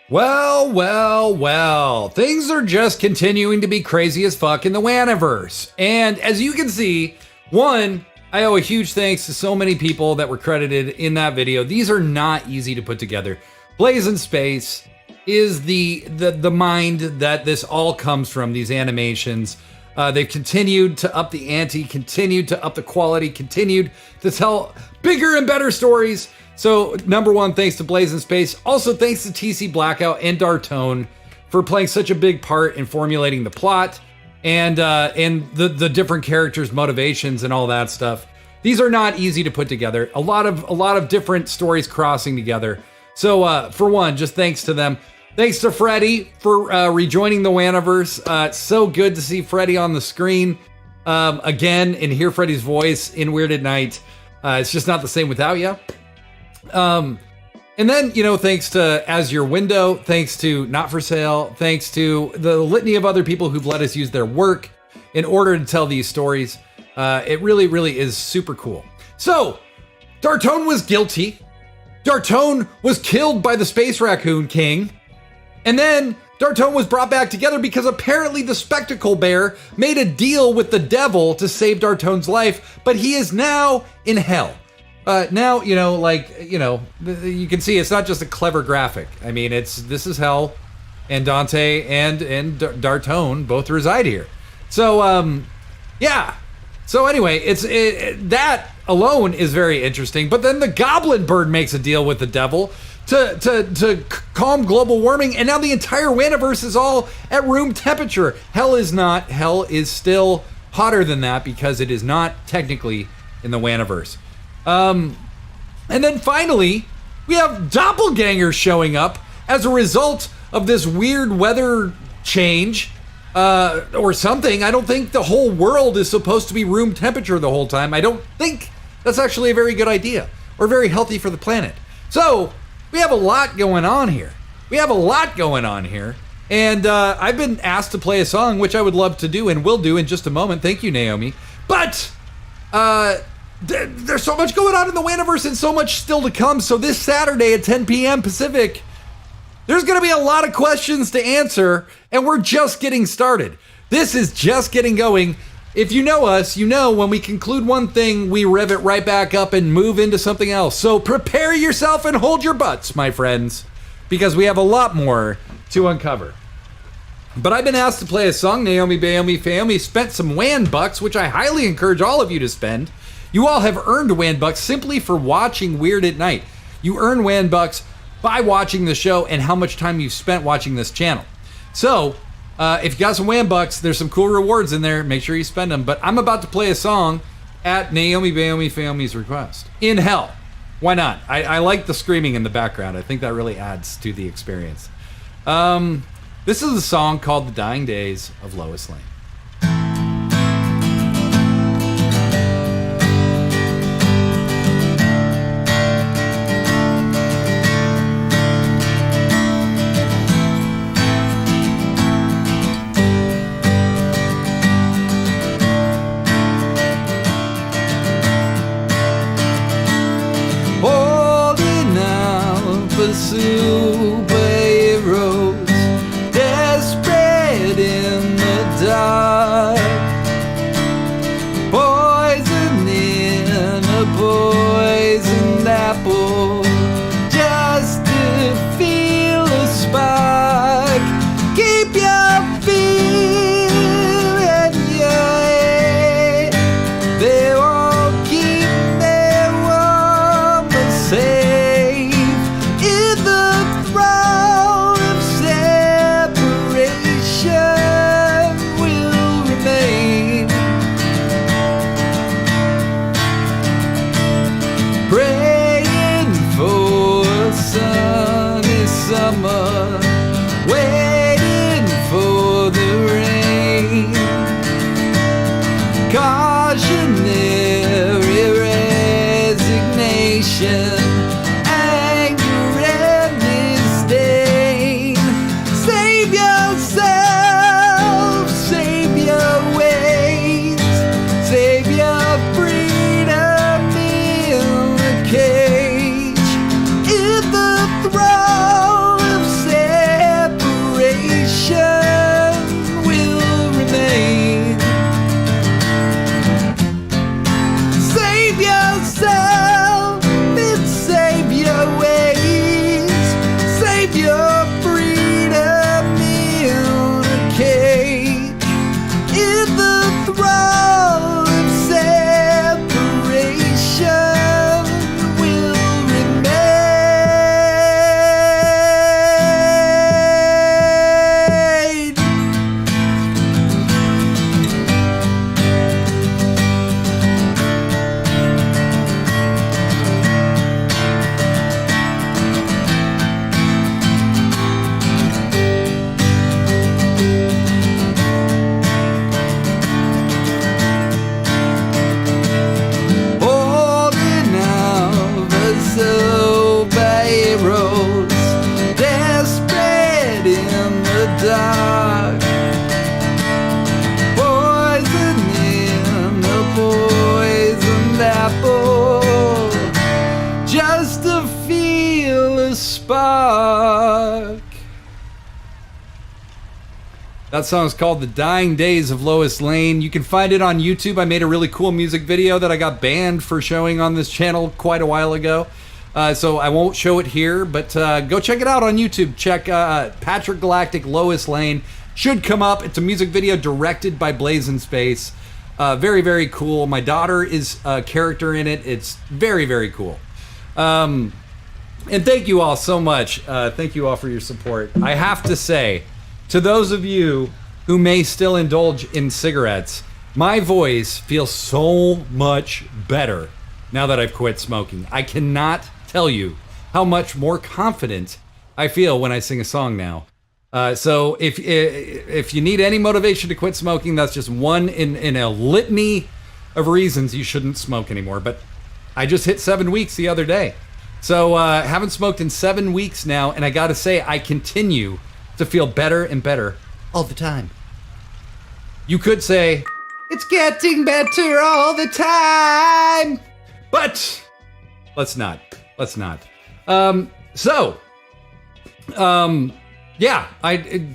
Well, well, well. Things are just continuing to be crazy as fuck in the Wanaverse. And as you can see, one, I owe a huge thanks to so many people that were credited in that video. These are not easy to put together. Blaze in Space is the mind that this all comes from, these animations. They've continued to up the ante, continued to up the quality, continued to tell bigger and better stories. So, number one, thanks to Blaze in Space. Also, thanks to TC Blackout and Dartone for playing such a big part in formulating the plot and the different characters' motivations and all that stuff. These are not easy to put together. A lot of different stories crossing together. So, for one, just thanks to them. Thanks to Freddy for rejoining the Wanaverse. It's so good to see Freddy on the screen again and hear Freddy's voice in Weird at Night. It's just not the same without you. And then, thanks to As Your Window, thanks to Not For Sale, thanks to the litany of other people who've let us use their work in order to tell these stories. It really, really is super cool. So, Dartone was guilty. Dartone was killed by the Space Raccoon King. And then Dartone was brought back together because apparently the Spectacle Bear made a deal with the devil to save Dartone's life, but he is now in hell. Now, you can see it's not just a clever graphic. I mean, this is hell, and Dante and Dartone both reside here. So, yeah. So anyway, that alone is very interesting. But then the Goblin Bird makes a deal with the devil to calm global warming, and now the entire Wanaverse is all at room temperature. Hell is not. Hell is still hotter than that because it is not technically in the Wanaverse. And then finally, we have doppelgangers showing up as a result of this weird weather change, or something. I don't think the whole world is supposed to be room temperature the whole time. I don't think that's actually a very good idea or very healthy for the planet. So we have a lot going on here. And I've been asked to play a song, which I would love to do and will do in just a moment. Thank you, Naomi. But, there's so much going on in the Wanaverse and so much still to come. So this Saturday at 10 p.m. Pacific, there's going to be a lot of questions to answer, and we're just getting started. This is just getting going. If you know us, you know when we conclude one thing, we rev it right back up and move into something else. So prepare yourself and hold your butts, my friends, because we have a lot more to uncover. But I've been asked to play a song. Naomi Bayomi Fayomi spent some WAN bucks, which I highly encourage all of you to spend. You all have earned WAN bucks simply for watching Weird at Night. You earn WAN bucks by watching the show and how much time you've spent watching this channel. So, If you got some wham bucks, there's some cool rewards in there. Make sure you spend them. But I'm about to play a song at Naomi Baomi Family's request. In Hell. Why not? I like the screaming in the background. I think that really adds to the experience. This is a song called The Dying Days of Lois Lane. Superheroes desperate in the dark, poison in a poisoned apple just to feel a spark. Keep your feet in your head, they won't keep me warm or safe. Waiting for the rain, cautionary resignation, anger and disdain. Save yourself, save your ways, save your freedom in the cage, in the throne of separation will remain. Save yourself and save your ways, save your freedom in a cage, in the throne of separation will remain. Holding out the superheroes, desperate in the dark, poison in the poisoned apple, just to feel a spark. That song is called The Dying Days of Lois Lane. You can find it on YouTube. I made a really cool music video that I got banned for showing on this channel quite a while ago. So I won't show it here, but go check it out on YouTube. Check Patrick Galactic Lois Lane. Should come up. It's a music video directed by Blazing Space. Very, very cool. My daughter is a character in it. It's very, very cool. And thank you all so much. Thank you all for your support. I have to say, to those of you who may still indulge in cigarettes, my voice feels so much better now that I've quit smoking. I cannot tell you how much more confident I feel when I sing a song now. So if you need any motivation to quit smoking, that's just one in a litany of reasons you shouldn't smoke anymore. But I just hit 7 weeks the other day. So haven't smoked in 7 weeks now, and I gotta say, I continue to feel better and better all the time. You could say, it's getting better all the time, but let's not. Yeah,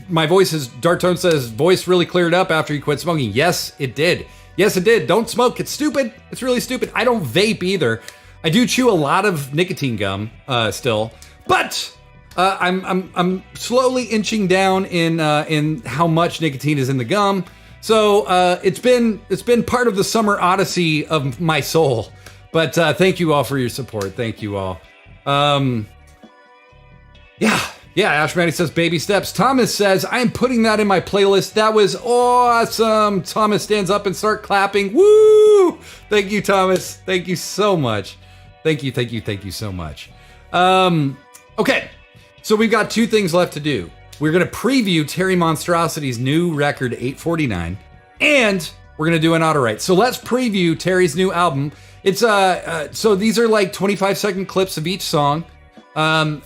my voice is, Dartone says, voice really cleared up after you quit smoking. Yes, it did. Yes, it did. Don't smoke. It's stupid. It's really stupid. I don't vape either. I do chew a lot of nicotine gum still, but I'm slowly inching down in how much nicotine is in the gum. So it's been part of the summer odyssey of my soul. But thank you all for your support. Thank you all. Yeah, Yeah, Ash Manny says baby steps. Thomas says, I am putting that in my playlist. That was awesome. Thomas stands up and start clapping. Woo! Thank you, Thomas. Thank you so much. Thank you so much. Okay, so we've got two things left to do. We're going to preview Terry Monstrosity's new record, 849, and we're going to do an auto write. So let's preview Terry's new album. It's so these are like 25-second clips of each song, and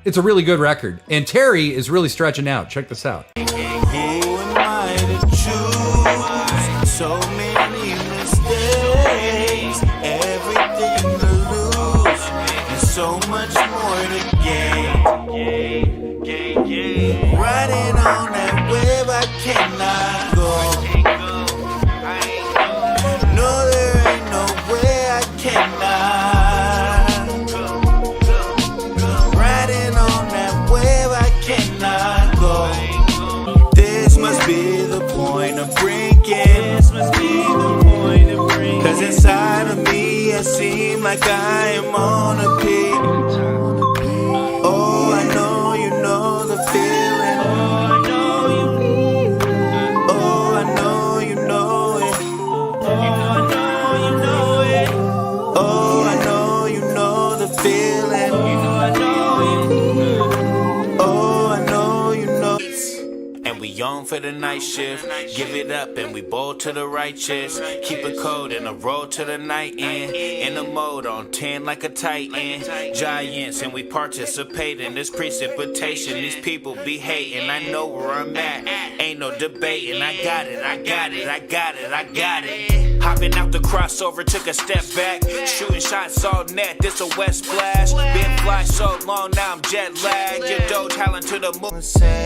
it's a really good record. And Terry is really stretching out. Check this out. Who am I to choose? So many mistakes, everything to lose, and so much more to gain. Riding on that wave I cannot go. No, there ain't no way I cannot. Riding on that wave I cannot go. This must be the point of breaking. This must be the point of breaking. 'Cause inside of me it seems like I am on a peak. Oh, I know you know the feeling. Oh, I know you feel it. Oh, I know you know it. Oh, I know you know it. Oh, I know you know the feeling. Oh, I know you feel it. Oh, I know you know. And we on for the night shift. Give it up and we bowl to the righteous. Keep it cold and a roll to the night end. In the mode on 10 like a titan. Giants and we participate in this precipitation. These people be hating. I know where I'm at. Ain't no debating. I got it. I got it. I got it. I got it. Hopping out the crossover, took a step back. Shooting shots all net. This a west splash. Been fly so long now I'm jet lagged. Your dough talent to the moon.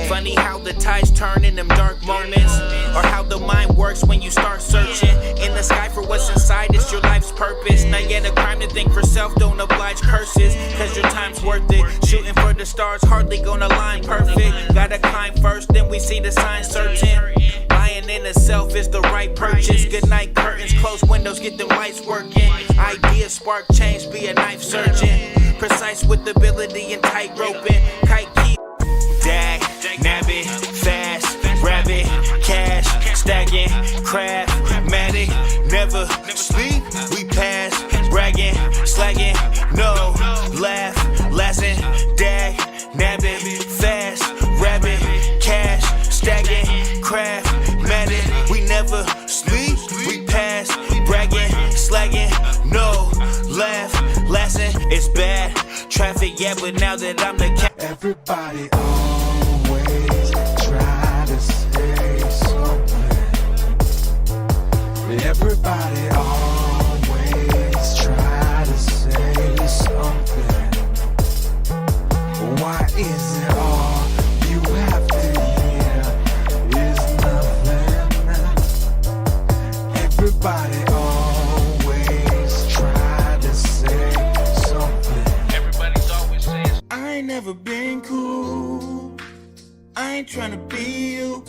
Funny how the tides turn in them dark moments, or how the mind works when you start searching in the sky for what's inside. It's your life's purpose. Not yet a crime to think for self, don't oblige curses, 'cause your time's worth it. Shooting for the stars, hardly gonna line perfect. Gotta climb first, then we see the signs certain. Lying in itself is the right purchase. Good night curtains, close windows, get them lights working. Ideas spark change, be a knife surgeon. Precise with ability and tight roping. Kite key, dag, nab it, fast, rabbit, cash, stacking, craft, matic, never sleep, we pass, bragging, slagging, no, laugh, lasting, dag, nab it, fast, rabbit, cash, stacking, craft, matic, we never sleep, we pass, bragging, slagging, no, laugh, lasting, it's bad, traffic, yeah, but now that I'm the cat. Everybody always try to say something. Everybody always try to say something. Why is it all you have to hear is nothing? Everybody always try to say something. Everybody's always saying, I ain't never been cool. I ain't tryna be you.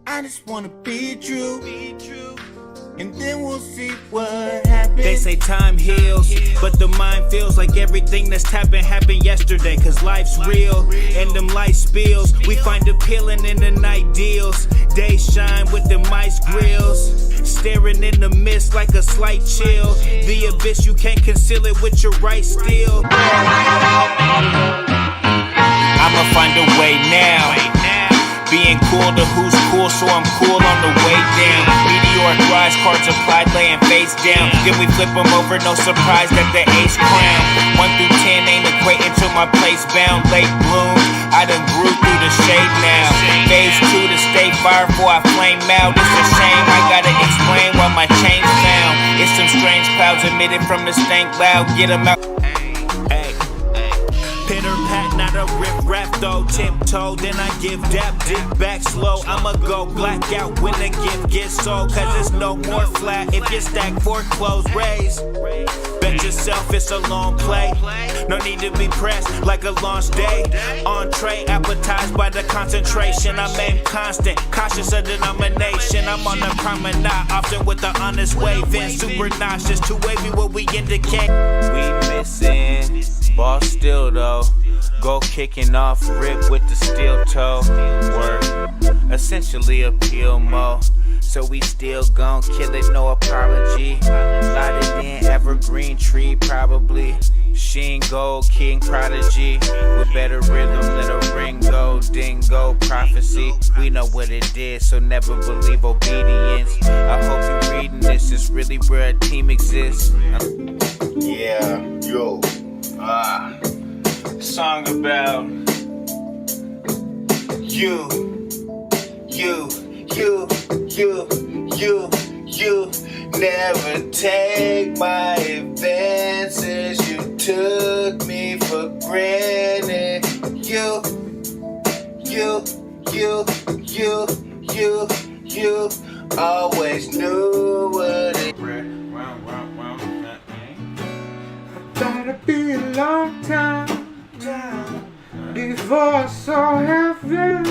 I just wanna be true. And then we'll see what happens. They say time heals, but the mind feels like everything that's happened yesterday. 'Cause life's real, and them light spills. We find appealing in the night deals. Day shine with them ice grills. Staring in the mist like a slight chill. The abyss, you can't conceal it with your right steel. I'ma find a way now. Being cool to who's cool, so I'm cool on the way down. Meteoric rise, cards applied, laying face down. Then we flip them over, no surprise that the ace crown. 1 through 10 ain't equating to my place bound. Late bloom, I done grew through the shade now. Phase 2 to stay fire before I flame out. It's a shame, I gotta explain why my chain's found. It's some strange clouds emitted from the stank cloud. Get them out. Pitter pat, not a rip rap though. Tiptoe, then I give dap, dip back slow. I'ma go blackout when the gift gets sold. Cause it's no more flat if you stack foreclosed raise. Bet yourself it's a long play. No need to be pressed like a launch day. Entree, appetized by the concentration. I'm aim constant, cautious of denomination. I'm on the promenade, often with the honest waving. Super nauseous, too wavy what we indicate. We missing, ball still though. Go kicking off, rip with the steel toe. Work, essentially a peel mo. So we still gon' kill it, no apology. Lighted in evergreen tree, probably. Sheen Gold, King Prodigy. With better rhythm than a Ringo, Dingo prophecy. We know what it is, so never believe obedience. I hope you're reading this, it's really where a team exists. Yeah, yo, song about you never take my advances. You took me for granted. You always knew what it. Thought it'd be a long time before I saw heaven.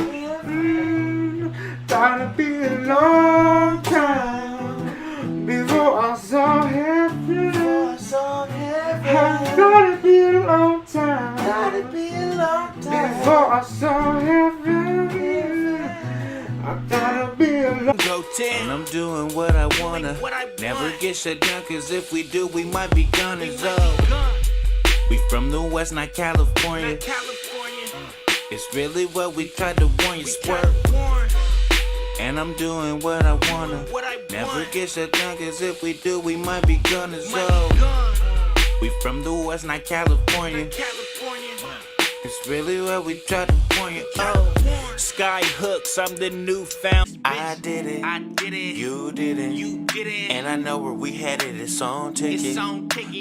Thought it'd be a long time before I saw heaven. I thought it'd be a long time before I saw heaven. I thought it'd be a long Go 10. I'm doing what I wanna. Never get shut down, cause if we do, we might be gone as up. We from the West, not California. It's really what we tried to warn you, swerve. And I'm doing what I wanna. Never get shut down, cause if we do, we might be gone as up. We from the West, not California. It's really what we tried to warn you. Oh, sky hooks, I'm the newfound. I did it, you didn't, and I know where we headed. It's on ticket.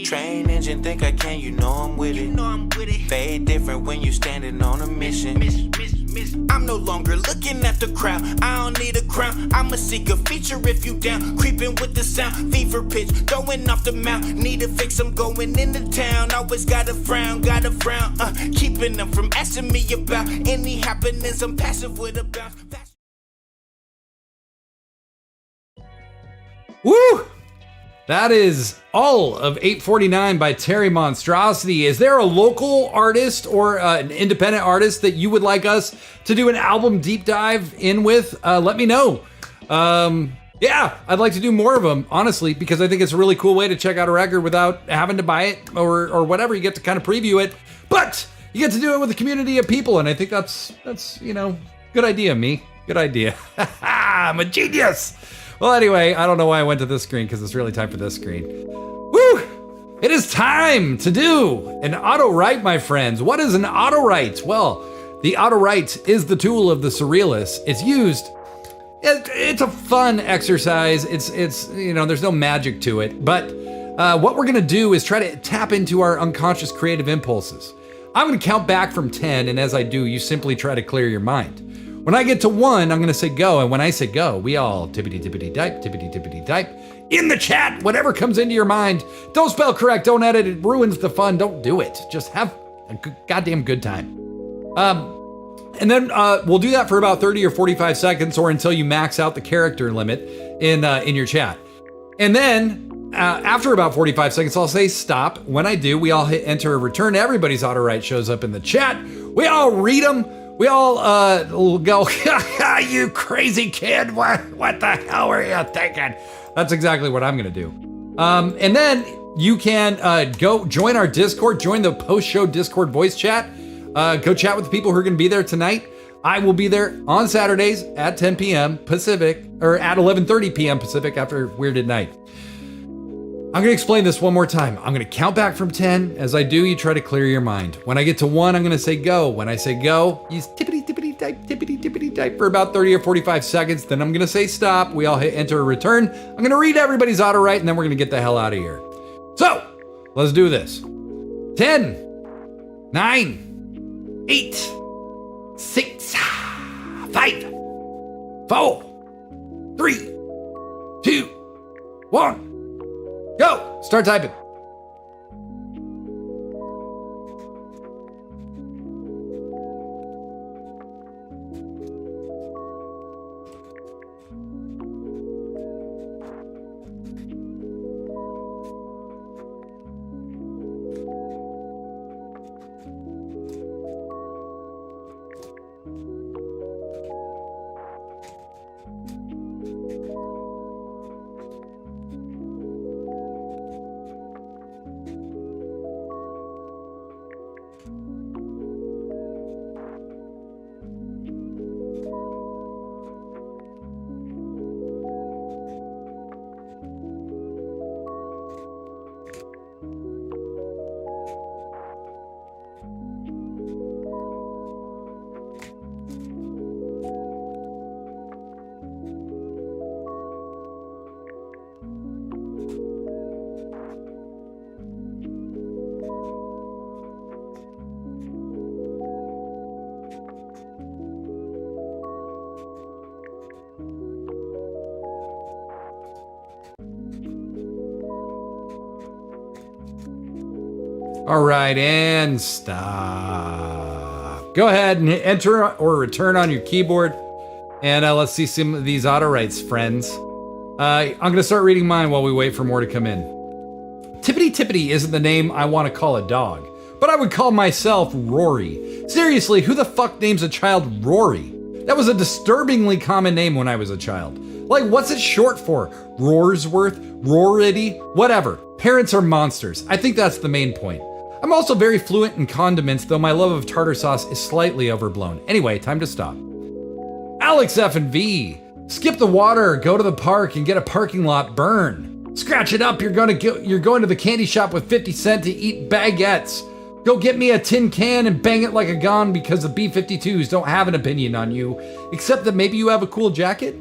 Train engine, think I can, you know I'm with it. Fade different when you standing on a mission. I'm no longer looking at the crowd. I don't need a crown. I'ma seek a feature if you down. Creeping with the sound, fever pitch, throwing off the mount. Need a fix, I'm going into town. Always gotta frown. Keeping them from asking me about any happenings. I'm passive with a bounce. Woo! That is all of 849 by Terry Monstrosity. Is there a local artist or an independent artist that you would like us to do an album deep dive in with? Let me know. Yeah, I'd like to do more of them, honestly, because I think it's a really cool way to check out a record without having to buy it or whatever. You get to kind of preview it, but you get to do it with a community of people, and I think that's good idea, me. Good idea. I'm a genius. Well, anyway, I don't know why I went to this screen because it's really time for this screen. Woo! It is time to do an auto write, my friends. What is an auto write? Well, the auto write is the tool of the Surrealists. It's used. It's a fun exercise. It's there's no magic to it. But what we're gonna do is try to tap into our unconscious creative impulses. I'm gonna count back from 10, and as I do, you simply try to clear your mind. When I get to 1, I'm gonna say go, and when I say go, we all tippity type in the chat, whatever comes into your mind. Don't spell correct, don't edit, it ruins the fun, don't do it. Just have a goddamn good time. And then we'll do that for about 30 or 45 seconds or until you max out the character limit in your chat. And then after about 45 seconds, I'll say stop. When I do, we all hit enter or return. Everybody's auto write shows up in the chat. We all read them. We all go, you crazy kid, what the hell are you thinking? That's exactly what I'm gonna do. And then you can go join our Discord, join the post-show Discord voice chat. Go chat with the people who are gonna be there tonight. I will be there on Saturdays at 10 p.m. Pacific, or at 11:30 p.m. Pacific after Weirded Night. I'm gonna explain this one more time. I'm gonna count back from 10. As I do, you try to clear your mind. When I get to 1, I'm gonna say go. When I say go, you tippity type for about 30 or 45 seconds. Then I'm gonna say stop. We all hit enter or return. I'm gonna read everybody's auto write, and then we're gonna get the hell out of here. So, let's do this. 10, 9, 8, 6, 5, 4, 3, 2, 1. Go! Start typing. All right, and stop. Go ahead and enter or return on your keyboard. And let's see some of these auto writes, friends. I'm going to start reading mine while we wait for more to come in. Tippity Tippity isn't the name I want to call a dog, but I would call myself Rory. Seriously, who the fuck names a child Rory? That was a disturbingly common name when I was a child. Like, what's it short for? Roarsworth? Rority? Whatever. Parents are monsters. I think that's the main point. I'm also very fluent in condiments, though my love of tartar sauce is slightly overblown. Anyway, time to stop. Alex F and V. Skip the water, go to the park, and get a parking lot burn. Scratch it up, you're going to the candy shop with 50 cents to eat baguettes. Go get me a tin can and bang it like a gun because the B-52s don't have an opinion on you, except that maybe you have a cool jacket?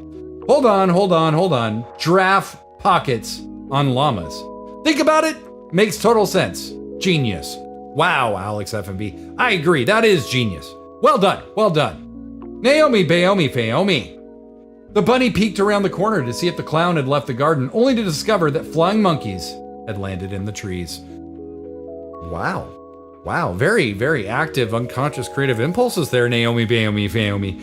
Hold on. Giraffe pockets on llamas. Think about it, makes total sense. Genius. Wow, Alex FMB. I agree, that is genius. Well done. Naomi, Baomi, Faomi. The bunny peeked around the corner to see if the clown had left the garden, only to discover that flying monkeys had landed in the trees. Wow. Very, very active, unconscious creative impulses there, Naomi, Baomi, Faomi.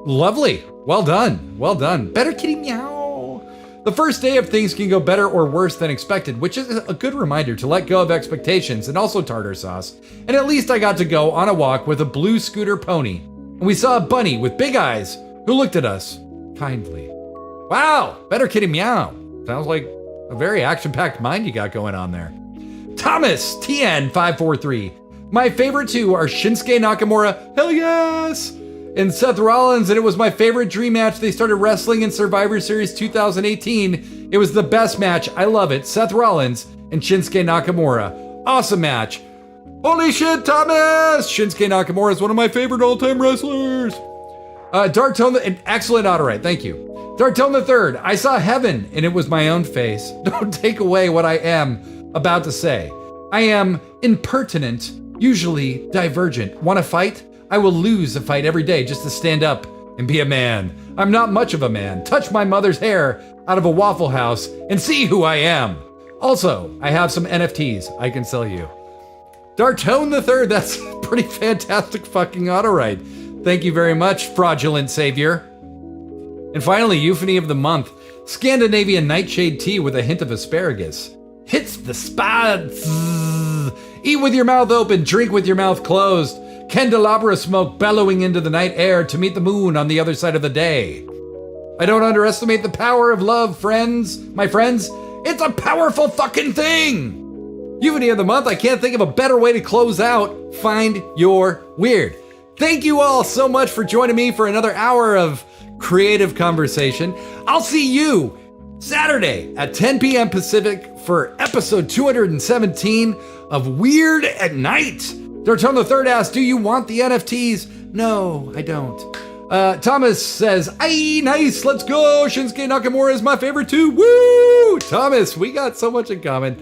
Lovely. Well done. Better kitty meow. The first day of things can go better or worse than expected, which is a good reminder to let go of expectations and also tartar sauce. And at least I got to go on a walk with a blue scooter pony. And we saw a bunny with big eyes who looked at us kindly. Wow, better kitty meow. Sounds like a very action-packed mind you got going on there. Thomas, TN543. My favorite two are Shinsuke Nakamura, hell yes, and Seth Rollins, and it was my favorite dream match. They started wrestling in Survivor Series 2018. It was the best match. I love it. Seth Rollins and Shinsuke Nakamura. Awesome match. Holy shit, Thomas! Shinsuke Nakamura is one of my favorite all-time wrestlers. Dartone, an excellent auto-write. Thank you. Dartone the Third. I saw heaven, and it was my own face. Don't take away what I am about to say. I am impertinent, usually divergent. Want to fight? I will lose a fight every day just to stand up and be a man. I'm not much of a man. Touch my mother's hair out of a Waffle House and see who I am. Also, I have some NFTs I can sell you. Dartone the Third, that's a pretty fantastic fucking auto-write. Thank you very much, fraudulent savior. And finally, Euphony of the Month. Scandinavian nightshade tea with a hint of asparagus. Hits the spots. Eat with your mouth open, drink with your mouth closed. Candelabra smoke bellowing into the night air to meet the moon on the other side of the day. I don't underestimate the power of love, friends. My friends, it's a powerful fucking thing. Euphony of the Month, I can't think of a better way to close out Find Your Weird. Thank you all so much for joining me for another hour of creative conversation. I'll see you Saturday at 10 p.m. Pacific for episode 217 of Weird at Night. Dartone the Third asks, do you want the NFTs? No, I don't. Thomas says, aye, nice, let's go. Shinsuke Nakamura is my favorite too. Woo! Thomas, we got so much in common.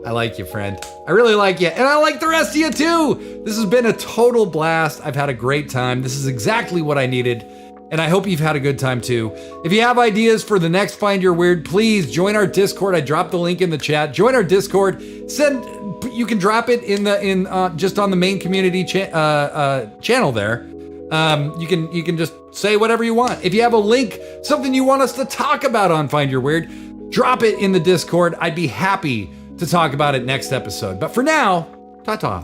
I like you, friend. I really like you. And I like the rest of you too. This has been a total blast. I've had a great time. This is exactly what I needed. And I hope you've had a good time too. If you have ideas for the next Find Your Weird, please join our Discord. I dropped the link in the chat. Join our Discord. You can drop it just on the main community channel there. You can just say whatever you want. If you have a link, something you want us to talk about on Find Your Weird, drop it in the Discord. I'd be happy to talk about it next episode. But for now, ta-ta.